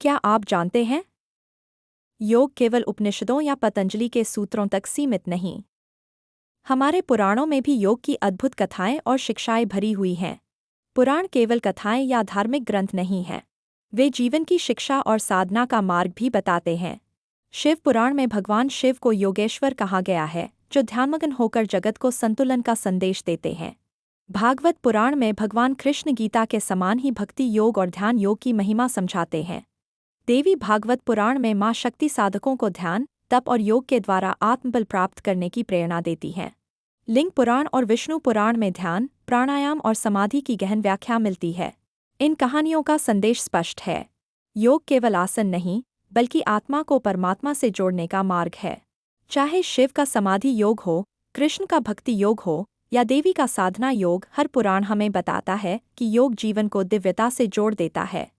क्या आप जानते हैं? योग केवल उपनिषदों या पतंजलि के सूत्रों तक सीमित नहीं। हमारे पुराणों में भी योग की अद्भुत कथाएं और शिक्षाएं भरी हुई हैं। पुराण केवल कथाएं या धार्मिक ग्रंथ नहीं हैं। वे जीवन की शिक्षा और साधना का मार्ग भी बताते हैं। शिव पुराण में भगवान शिव को योगेश्वर कहा गया है, जो ध्यानमग्न होकर जगत को संतुलन का संदेश देते हैं। भागवत पुराण में भगवान कृष्ण गीता के समान ही भक्ति योग और ध्यान योग की महिमा समझाते हैं। देवी भागवत पुराण में माँ शक्ति साधकों को ध्यान, तप और योग के द्वारा आत्मबल प्राप्त करने की प्रेरणा देती हैं। लिंग पुराण और विष्णु पुराण में ध्यान, प्राणायाम और समाधि की गहन व्याख्या मिलती है। इन कहानियों का संदेश स्पष्ट है। योग केवल आसन नहीं, बल्कि आत्मा को परमात्मा से जोड़ने का मार्ग है। चाहे शिव का समाधि योग हो, कृष्ण का भक्ति योग हो या देवी का साधना योग, हर पुराण हमें बताता है कि योग जीवन को दिव्यता से जोड़ देता है।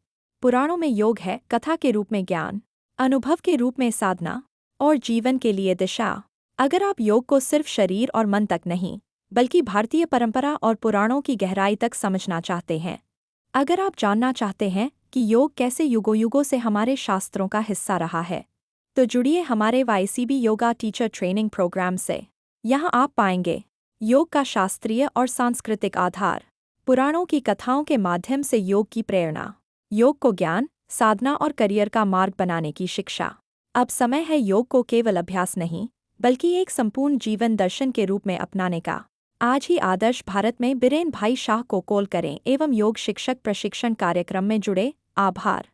पुराणों में योग है कथा के रूप में ज्ञान, अनुभव के रूप में साधना और जीवन के लिए दिशा। अगर आप योग को सिर्फ शरीर और मन तक नहीं, बल्कि भारतीय परंपरा और पुराणों की गहराई तक समझना चाहते हैं, अगर आप जानना चाहते हैं कि योग कैसे युगों युगों से हमारे शास्त्रों का हिस्सा रहा है, तो जुड़िए हमारे YCB yoga teacher training programme से। यहाँ आप पाएंगे योग का शास्त्रीय और सांस्कृतिक आधार, पुराणों की कथाओं के माध्यम से योग की प्रेरणा, योग को ज्ञान, साधना और करियर का मार्ग बनाने की शिक्षा। अब समय है योग को केवल अभ्यास नहीं, बल्कि एक संपूर्ण जीवन दर्शन के रूप में अपनाने का। आज ही आदर्श भारत में बीरेन भाई शाह को कॉल करें एवं योग शिक्षक प्रशिक्षण कार्यक्रम में जुड़े। आभार।